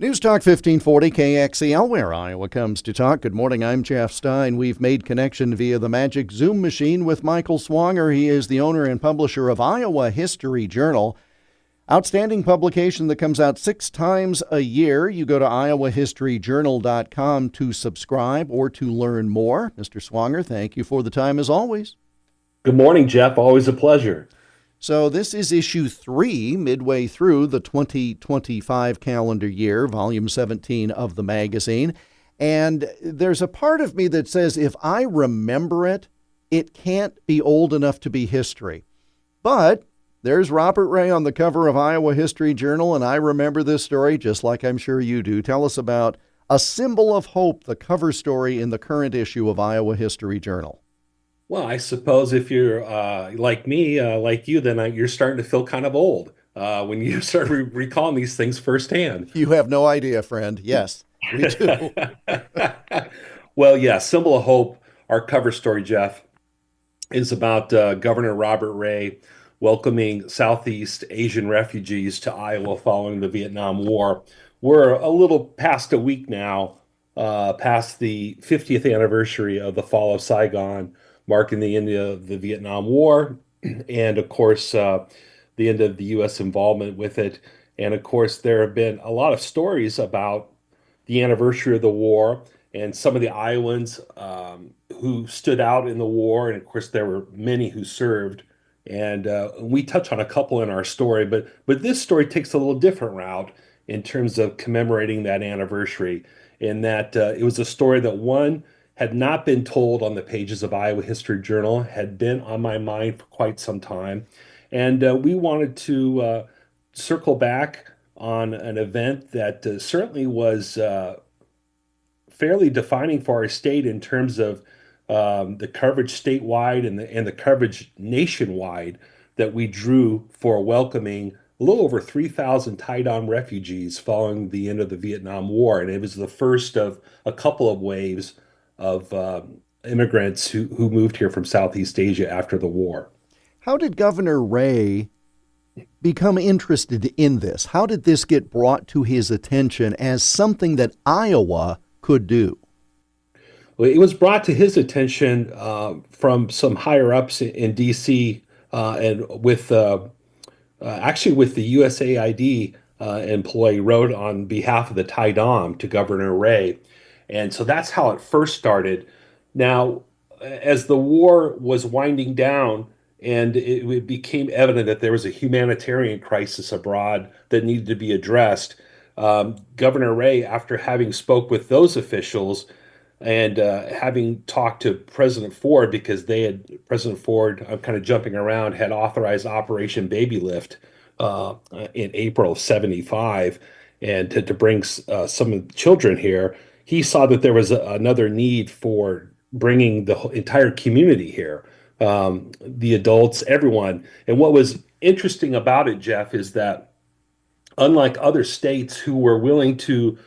News Talk 1540 KXEL, where Iowa comes to talk. Good morning, I'm Jeff Stein. We've made connection via the magic Zoom machine with Michael Swanger. He is the owner and publisher of Iowa History Journal. Outstanding publication that comes out 6 times a year. You go to iowahistoryjournal.com to subscribe or to learn more. Mr. Swanger, thank you for the time as always. Good morning, Jeff. Always a pleasure. So this is issue 3, midway through the 2025 calendar year, volume 17 of the magazine. And there's a part of me that says if I remember it, it can't be old enough to be history. But there's Robert Ray on the cover of Iowa History Journal, and I remember this story just like I'm sure you do. Tell us about A Symbol of Hope, the cover story in the current issue of Iowa History Journal. Well, I suppose if you're like me, like you, then you're starting to feel kind of old when you start recalling these things firsthand. You have no idea, friend. Yes, we do. Well, yeah, Symbol of Hope, our cover story, Jeff, is about Governor Robert Ray welcoming Southeast Asian refugees to Iowa following the Vietnam War. We're a little past a week now, past the 50th anniversary of the fall of Saigon, marking the end of the Vietnam War, and of course, the end of the U.S. involvement with it. And of course, there have been a lot of stories about the anniversary of the war and some of the Iowans who stood out in the war. And of course, there were many who served. And we touch on a couple in our story, but this story takes a little different route in terms of commemorating that anniversary. In that it was a story that one had not been told on the pages of Iowa History Journal, had been on my mind for quite some time. And we wanted to circle back on an event that certainly was fairly defining for our state in terms of the coverage statewide and the coverage nationwide that we drew for welcoming a little over 3,000 Tie-Dom refugees following the end of the Vietnam War. And it was the first of a couple of waves of immigrants who moved here from Southeast Asia after the war. How did Governor Ray become interested in this? How did this get brought to his attention as something that Iowa could do? Well, it was brought to his attention from some higher ups in D.C. And with actually with the USAID employee wrote on behalf of the Tie-Dom to Governor Ray. And so that's how it first started. Now, as the war was winding down and it became evident that there was a humanitarian crisis abroad that needed to be addressed, Governor Ray, after having spoke with those officials and having talked to President Ford, because President Ford, I'm kind of jumping around, had authorized Operation Baby Lift in April of 75 and to bring some of the children here. He saw that there was another need for bringing the entire community here, the adults, everyone. And what was interesting about it, Jeff, is that unlike other states who were willing to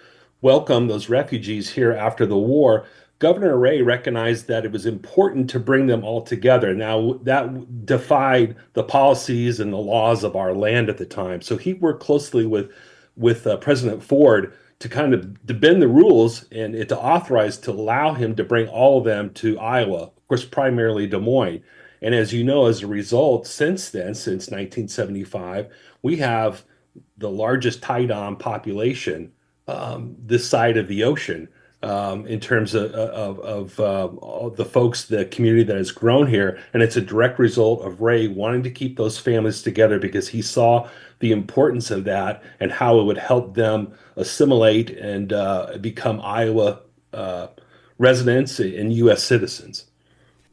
welcome those refugees here after the war, Governor Ray recognized that it was important to bring them all together. Now, that defied the policies and the laws of our land at the time. So he worked closely with President Ford to kind of to bend the rules and to authorize to allow him to bring all of them to Iowa, of course, primarily Des Moines. And as you know, as a result, since then, since 1975, we have the largest Tie-Dom population this side of the ocean in terms of all the folks, the community that has grown here. And it's a direct result of Ray wanting to keep those families together because he saw the importance of that and how it would help them assimilate and become Iowa residents and U.S. citizens.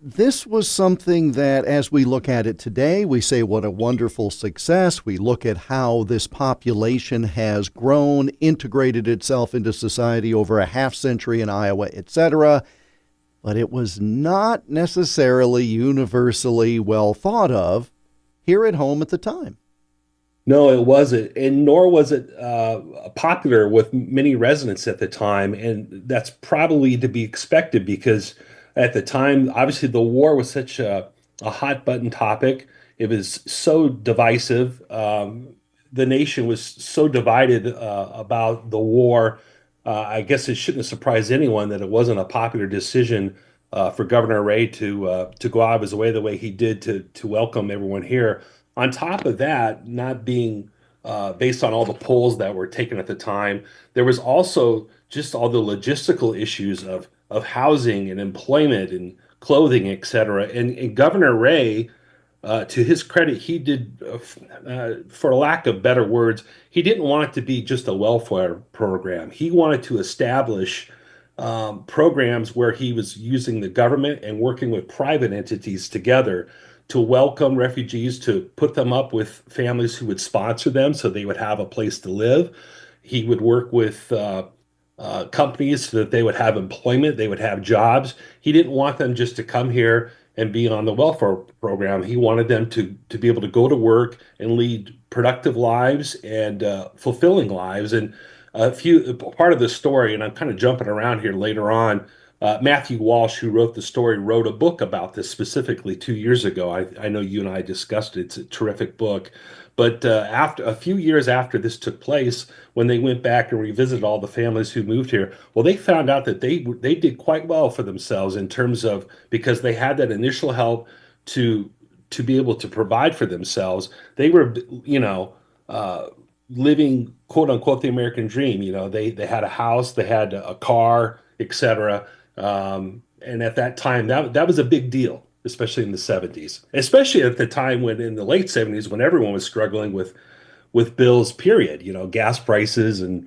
This was something that, as we look at it today, we say what a wonderful success. We look at how this population has grown, integrated itself into society over a half century in Iowa, etc. But it was not necessarily universally well thought of here at home at the time. No, it wasn't, and nor was it popular with many residents at the time, and that's probably to be expected because at the time, obviously, the war was such a hot button topic. It was so divisive the nation was so divided about the war. I guess it shouldn't have surprised anyone that it wasn't a popular decision for Governor Ray to go out of his way the way he did to welcome everyone here. On top of that, not being based on all the polls that were taken at the time, there was also just all the logistical issues of housing and employment and clothing, et cetera. And Governor Ray, to his credit, he did, for lack of better words, he didn't want it to be just a welfare program. He wanted to establish programs where he was using the government and working with private entities together to welcome refugees, to put them up with families who would sponsor them so they would have a place to live. He would work with companies so that they would have employment, they would have jobs. He didn't want them just to come here and be on the welfare program. He wanted them to be able to go to work and lead productive lives and fulfilling lives. And a few part of the story, and I'm kind of jumping around here later on. Matthew Walsh, who wrote the story, wrote a book about this specifically 2 years ago. I know you and I discussed it. It's a terrific book. But after a few years after this took place, when they went back and revisited all the families who moved here, well, they found out that they did quite well for themselves in terms of, because they had that initial help to be able to provide for themselves. They were, living quote unquote the American dream. They had a house, they had a car, etc. And at that time, that was a big deal, especially in the 70s, especially at the time when in the late 70s, when everyone was struggling with bills, period, gas prices and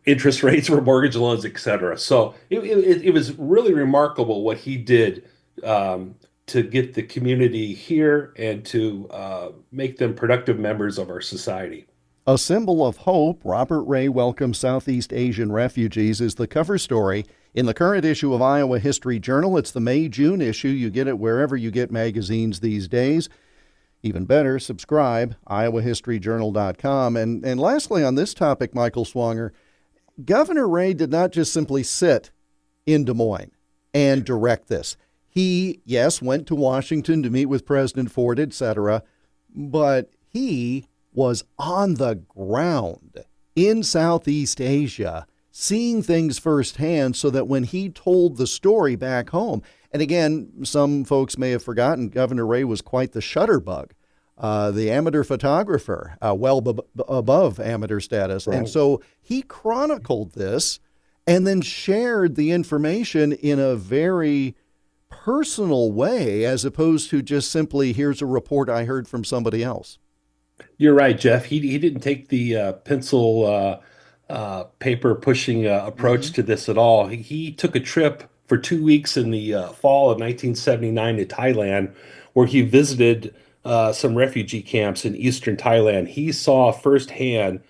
interest rates for mortgage loans, etc. So it was really remarkable what he did to get the community here and to make them productive members of our society. A symbol of hope, Robert Ray welcomes Southeast Asian refugees is the cover story in the current issue of Iowa History Journal. It's the May-June issue. You get it wherever you get magazines these days. Even better, subscribe, iowahistoryjournal.com. And lastly on this topic, Michael Swanger, Governor Ray did not just simply sit in Des Moines and direct this. He, yes, went to Washington to meet with President Ford, etc., but he was on the ground in Southeast Asia, seeing things firsthand so that when he told the story back home, and again, some folks may have forgotten, Governor Ray was quite the shutterbug, the amateur photographer, above amateur status. Right. And so he chronicled this and then shared the information in a very personal way, as opposed to just simply, here's a report I heard from somebody else. You're right, Jeff. He didn't take the pencil paper pushing approach to this at all. He took a trip for 2 weeks in the fall of 1979 to Thailand, where he visited some refugee camps in eastern Thailand. He saw firsthand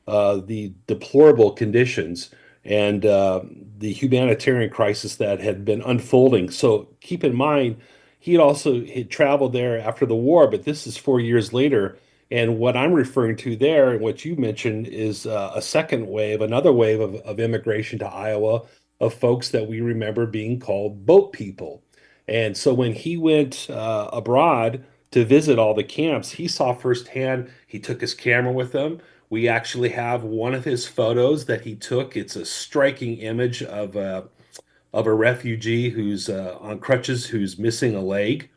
the deplorable conditions and the humanitarian crisis that had been unfolding. So keep in mind, he had traveled there after the war, but this is 4 years later. And what I'm referring to there, and what you mentioned, is a second wave, another wave of immigration to Iowa of folks that we remember being called boat people. And so when he went abroad to visit all the camps, he saw firsthand. He took his camera with him. We actually have one of his photos that he took. It's a striking image of a refugee who's on crutches, who's missing a leg.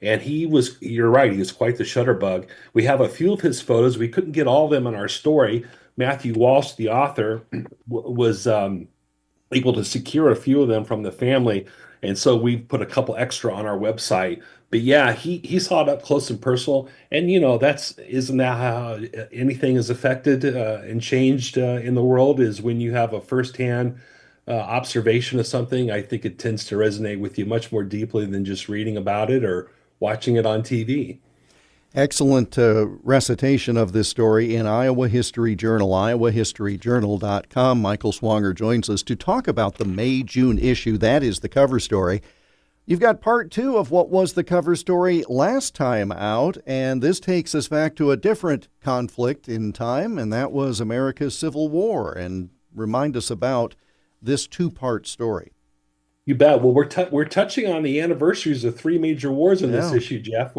And you're right, he was quite the shutterbug. We have a few of his photos. We couldn't get all of them in our story. Matthew Walsh, the author, was able to secure a few of them from the family. And so we put a couple extra on our website. But yeah, he saw it up close and personal. And, isn't that how anything is affected and changed in the world, is when you have a firsthand observation of something. I think it tends to resonate with you much more deeply than just reading about it or watching it on TV. Excellent recitation of this story in Iowa History Journal, iowahistoryjournal.com. Michael Swanger joins us to talk about the May-June issue. That is the cover story. You've got part two of what was the cover story last time out, and this takes us back to a different conflict in time, and that was America's Civil War. And remind us about this two-part story. You bet. Well, we're touching on the anniversaries of three major wars in this issue, Jeff.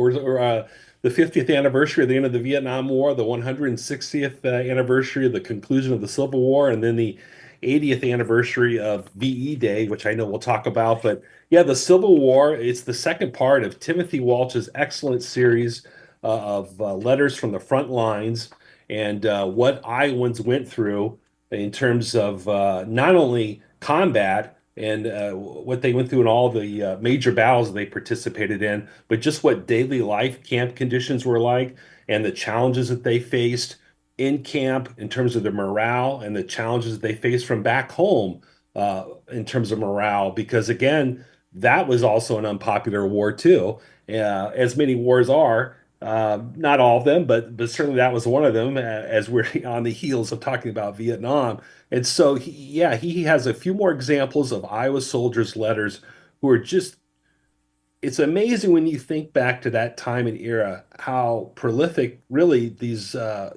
the 50th anniversary of the end of the Vietnam War, the 160th anniversary of the conclusion of the Civil War, and then the 80th anniversary of VE Day, which I know we'll talk about. But yeah, the Civil War, it's the second part of Timothy Walsh's excellent series of letters from the front lines and what Iowans went through in terms of not only combat and what they went through in all the major battles they participated in, but just what daily life camp conditions were like and the challenges that they faced in camp in terms of their morale and the challenges they faced from back home in terms of morale. Because again, that was also an unpopular war too, as many wars are. Not all of them, but certainly that was one of them. As we're on the heels of talking about Vietnam, and so he has a few more examples of Iowa soldiers' letters who are just it's amazing when you think back to that time and era, how prolific really these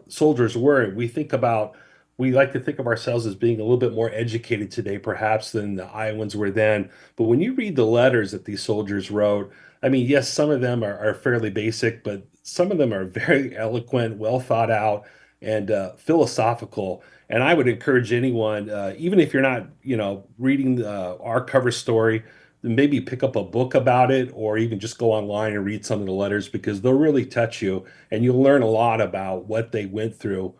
soldiers were. We like to think of ourselves as being a little bit more educated today, perhaps, than the Iowans were then. But when you read the letters that these soldiers wrote, I mean, yes, some of them are fairly basic, but some of them are very eloquent, well thought out, and philosophical. And I would encourage anyone, even if you're not, reading our cover story, maybe pick up a book about it or even just go online and read some of the letters because they'll really touch you and you'll learn a lot about what they went through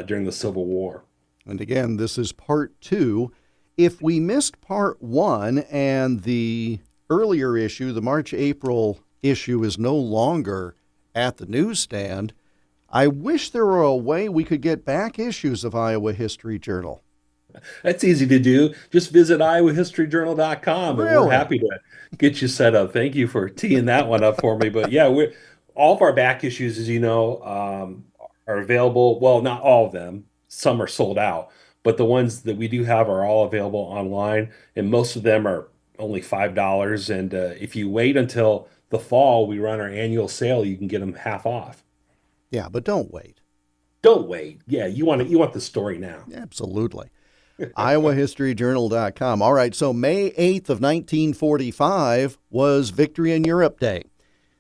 during the Civil War. And again, this is part two. If we missed part one and the earlier issue, the March April issue, is no longer at the newsstand, I wish there were a way we could get back issues of Iowa History Journal. That's easy to do. Just visit iowahistoryjournal.com and we're Really? happy to get you set up. Thank you for teeing that one up for me. But yeah, we're all of our back issues, as you know, are available. Well, not all of them. Some are sold out, but the ones that we do have are all available online, and most of them are only $5. And if you wait until the fall, we run our annual sale. You can get them half off. Yeah, but don't wait. Don't wait. Yeah, you want the story now. Absolutely. iowahistoryjournal.com. All right, so May 8th of 1945 was Victory in Europe Day.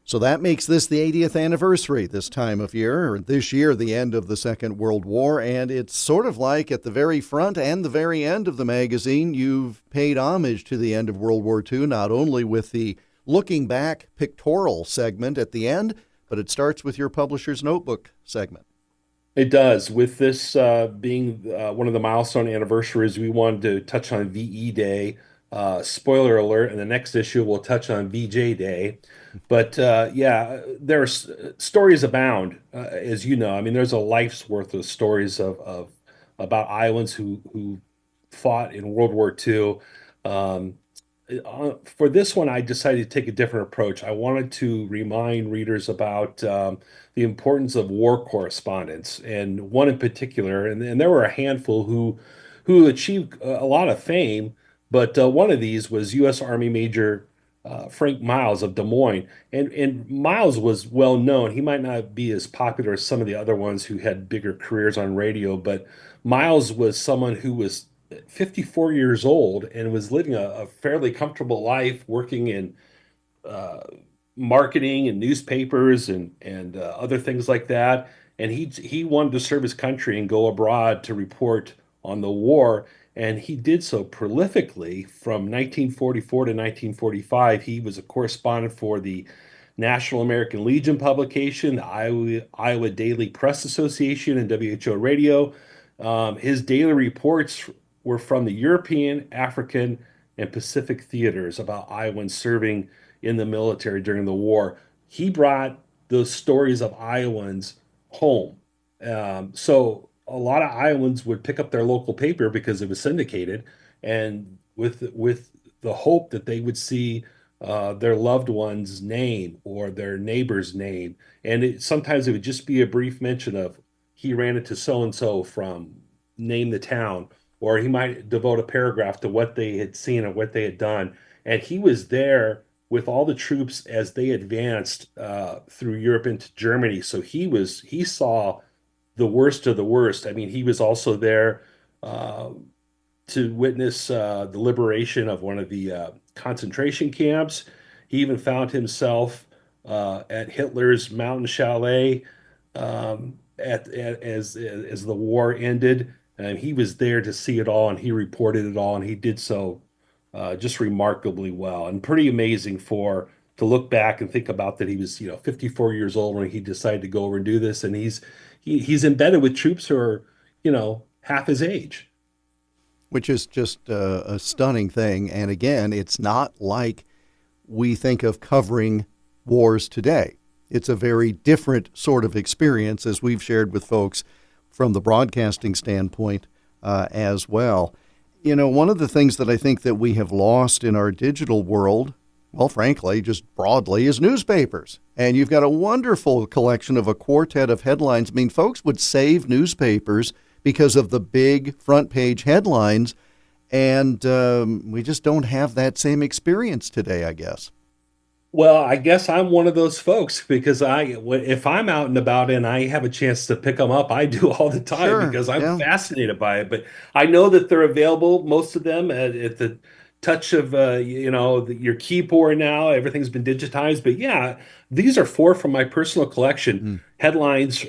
So that makes this the 80th anniversary this time of year, or this year, the end of the Second World War. And it's sort of like at the very front and the very end of the magazine, you've paid homage to the end of World War II, not only with the looking back pictorial segment at the end, but it starts with your publisher's notebook segment. It does. With this being one of the milestone anniversaries, we wanted to touch on VE Day. Spoiler alert, in the next issue, we'll touch on VJ Day. But yeah, there's stories abound, as you know. I mean, there's a life's worth of stories of about Iowans who fought in World War II. Um, for this one, I decided to take a different approach. I wanted to remind readers about the importance of war correspondence, and one in particular, and there were a handful who achieved a lot of fame, but one of these was U.S. Army Major Frank Miles of Des Moines, and Miles was well known. He might not be as popular as some of the other ones who had bigger careers on radio, but Miles was someone who was 54 years old and was living a fairly comfortable life working in uh, marketing and newspapers and other things like that. And he wanted to serve his country and go abroad to report on the war. And he did so prolifically from 1944 to 1945. He was a correspondent for the National American Legion publication, the Iowa Daily Press Association, and WHO Radio. His daily reports were from the European, African, and Pacific theaters about Iowans serving in the military during the war. He brought those stories of Iowans home. So a lot of Iowans would pick up their local paper because it was syndicated, and with the hope that they would see their loved one's name or their neighbor's name, and sometimes it would just be a brief mention of he ran into so and so from name the town, or he might devote a paragraph to what they had seen or what they had done, and he was there with all the troops as they advanced through Europe into Germany. So he saw the worst of the worst. I mean, he was also there uh, to witness the liberation of one of the concentration camps. He even found himself at Hitler's mountain chalet as the war ended. And he was there to see it all, and he reported it all, and he did so just remarkably well, and pretty amazing for to look back and think about that he was 54 years old when he decided to go over and do this, and he's embedded with troops who are half his age. which is just a stunning thing. And again, it's not like we think of covering wars today. It's a very different sort of experience, as we've shared with folks from the broadcasting standpoint as well. You know, one of the things that I think that we have lost in our digital world, well, frankly, just broadly, is newspapers. And you've got a wonderful collection of a quartet of headlines. I mean, folks would save newspapers because of the big front page headlines, and we just don't have that same experience today, I guess. Well, I guess I'm one of those folks because if I'm out and about and I have a chance to pick them up, I do all the time Sure, because I'm yeah. fascinated by it. But I know that they're available, most of them at the touch of your keyboard now. Everything's been digitized. But yeah, these are four from my personal collection. Mm. Headlines,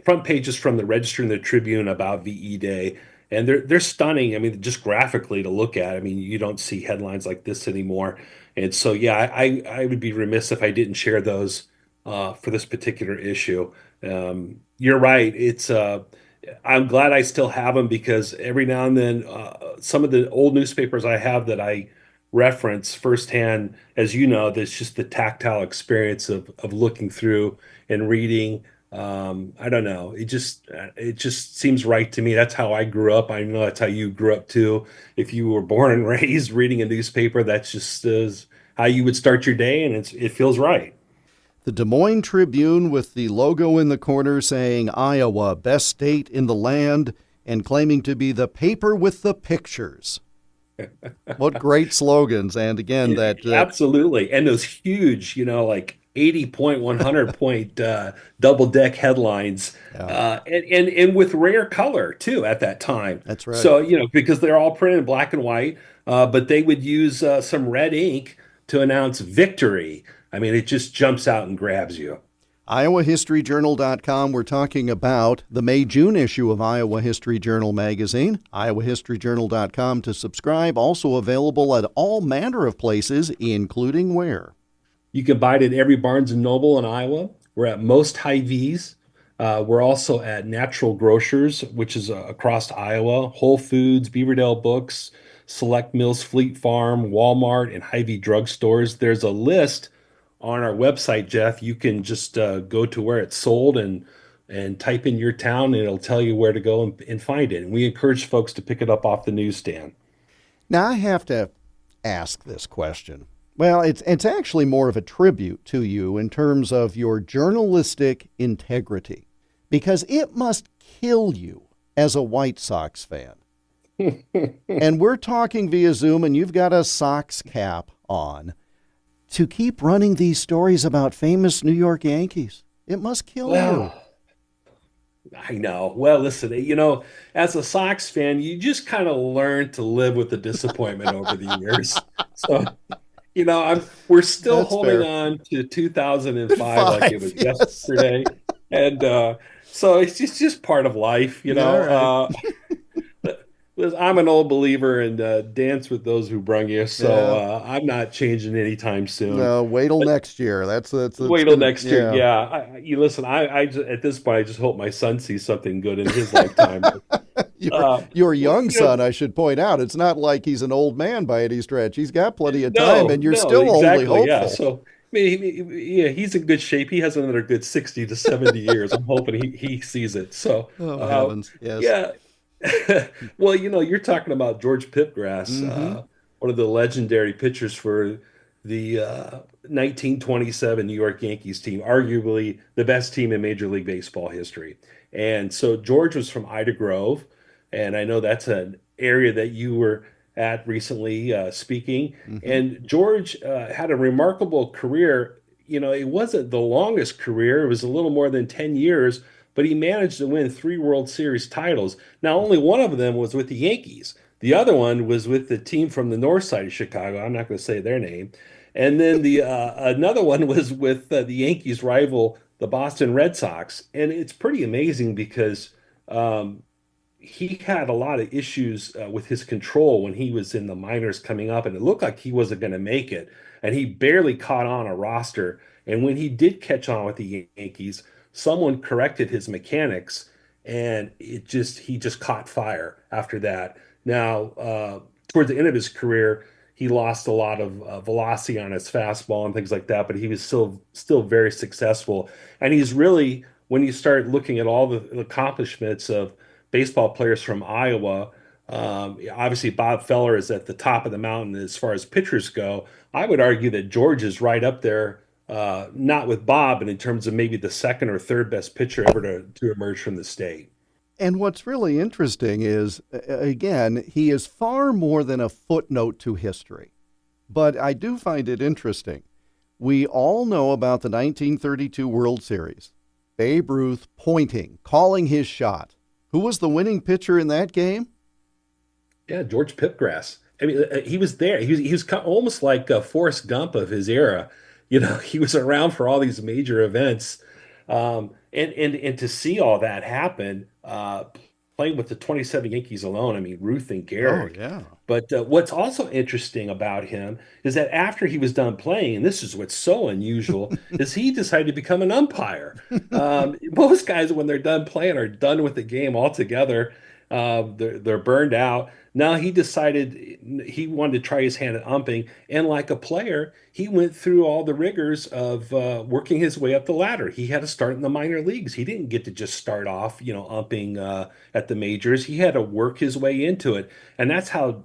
front pages from the Register and the Tribune about VE Day. And they're stunning. I mean, just graphically to look at. I mean, you don't see headlines like this anymore. And so, yeah, I would be remiss if I didn't share those for this particular issue. You're right. I'm glad I still have them because every now and then, some of the old newspapers I have that I reference firsthand, as you know, there's just the tactile experience of looking through and reading. I don't know. It just seems right to me. That's how I grew up. I know that's how you grew up too. If you were born and raised reading a newspaper, that's just how you would start your day, and it feels right. The Des Moines Tribune with the logo in the corner saying Iowa, best state in the land, and claiming to be the paper with the pictures. What great slogans. And again, that Absolutely. And those huge, like 80 point, 100 point double deck headlines, yeah, and with rare color too at that time. that's right. So, because they're all printed in black and white, but they would use some red ink to announce victory. I mean, it just jumps out and grabs you. IowaHistoryJournal.com. We're talking about the May-June issue of Iowa History Journal magazine. IowaHistoryJournal.com to subscribe. Also available at all manner of places, including where? You can buy it at every Barnes and Noble in Iowa. We're at most Hy-Vees. We're also at Natural Grocers, which is across Iowa, Whole Foods, Beaverdale Books, Select Mills, Fleet Farm, Walmart, and Hy-Vee drugstores. There's a list on our website, Jeff. You can just go to where it's sold and type in your town, and it'll tell you where to go and find it. And we encourage folks to pick it up off the newsstand. Now, I have to ask this question. Well, it's actually more of a tribute to you in terms of your journalistic integrity, because it must kill you as a White Sox fan. And we're talking via Zoom, and you've got a Sox cap on to keep running these stories about famous New York Yankees. It must kill you. Well, I know. Well, listen, as a Sox fan, you just kind of learn to live with the disappointment over the years. So, we're still That's holding fair. on to 2005 like it was Yes. yesterday. And so it's just part of life, All right. Listen, I'm an old believer in dance with those who brung you, so Yeah. I'm not changing anytime soon. No, wait till But next year. That's wait till gonna, next year. yeah. Yeah, you listen. At this point, I just hope my son sees something good in his lifetime. Your Uh, your well, young son, I should point out, it's not like he's an old man by any stretch. He's got plenty of time, no, and you're no, still only exactly. Yeah. hopeful. So, I mean, yeah, he's in good shape. He has another good 60 to 70 years. I'm hoping he sees it. So, Oh heavens, yes. yeah. Well, you're talking about George Pipgras, Mm-hmm. one of the legendary pitchers for the 1927 New York Yankees team, arguably the best team in Major League Baseball history. And so George was from Ida Grove, and I know that's an area that you were at recently speaking. Mm-hmm. And George had a remarkable career. It wasn't the longest career; it was a little more than 10 years, but he managed to win three World Series titles. Now, only one of them was with the Yankees. The other one was with the team from the north side of Chicago. I'm not going to say their name. And then the another one was with the Yankees rival, the Boston Red Sox, and it's pretty amazing because um, he had a lot of issues with his control when he was in the minors coming up, and it looked like he wasn't going to make it. And he barely caught on a roster. And when he did catch on with the Yankees, someone corrected his mechanics, and he just caught fire after that. Now, towards the end of his career, he lost a lot of velocity on his fastball and things like that, but he was still very successful. And he's really, when you start looking at all the accomplishments of baseball players from Iowa. Obviously, Bob Feller is at the top of the mountain as far as pitchers go. I would argue that George is right up there, not with Bob, but in terms of maybe the second or third best pitcher ever to emerge from the state. And what's really interesting is, again, he is far more than a footnote to history. But I do find it interesting. We all know about the 1932 World Series. Babe Ruth pointing, calling his shot. Who was the winning pitcher in that game? Yeah, George Pipgras. I mean, he was there. He was almost like Forrest Gump of his era. You know, he was around for all these major events, and to see all that happen, playing with the 27 Yankees alone. I mean, Ruth and Oh, Garrick. yeah. But what's also interesting about him is that after he was done playing, and this is what's so unusual, is he decided to become an umpire. Most guys, when they're done playing, are done with the game altogether. They're burned out. Now he decided he wanted to try his hand at umping, and like a player, he went through all the rigors of working his way up the ladder. He had to start in the minor leagues. He didn't get to just start off, umping at the majors. He had to work his way into it, and that's how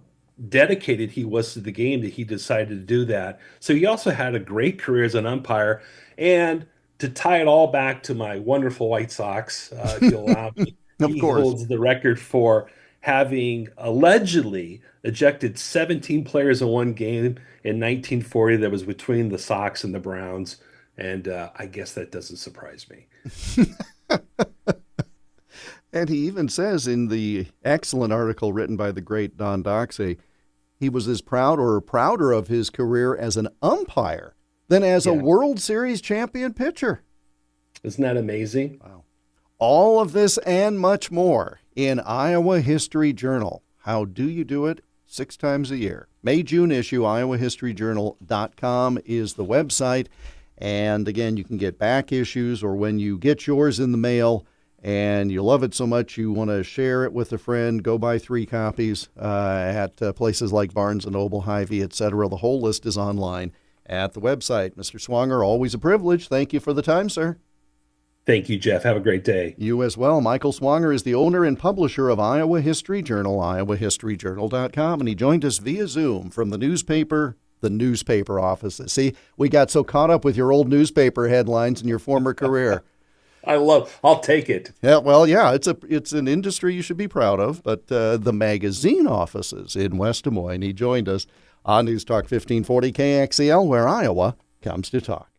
dedicated he was to the game that he decided to do that. So he also had a great career as an umpire. And to tie it all back to my wonderful White Sox, if you'll allow me, Of he course. holds the record for having allegedly ejected 17 players in one game in 1940 that was between the Sox and the Browns. And I guess that doesn't surprise me. And he even says in the excellent article written by the great Don Doxey, he was as proud or prouder of his career as an umpire than as a Yeah. World Series champion pitcher. Isn't that amazing? Wow. All of this and much more in Iowa History Journal. How do you do it? 6 times a year. May-June issue, iowahistoryjournal.com is the website. And again, you can get back issues or when you get yours in the mail and you love it so much you want to share it with a friend, go buy 3 copies at places like Barnes & Noble, Hy-Vee, etc. The whole list is online at the website. Mr. Swanger, always a privilege. Thank you for the time, sir. Thank you, Jeff. Have a great day. You as well. Michael Swanger is the owner and publisher of Iowa History Journal, iowahistoryjournal.com, and he joined us via Zoom from the newspaper offices. See, we got so caught up with your old newspaper headlines in your former career. I'll take it. Yeah, well, yeah, it's an industry you should be proud of, but the magazine offices in West Des Moines. He joined us on News Talk 1540 KXEL, where Iowa comes to talk.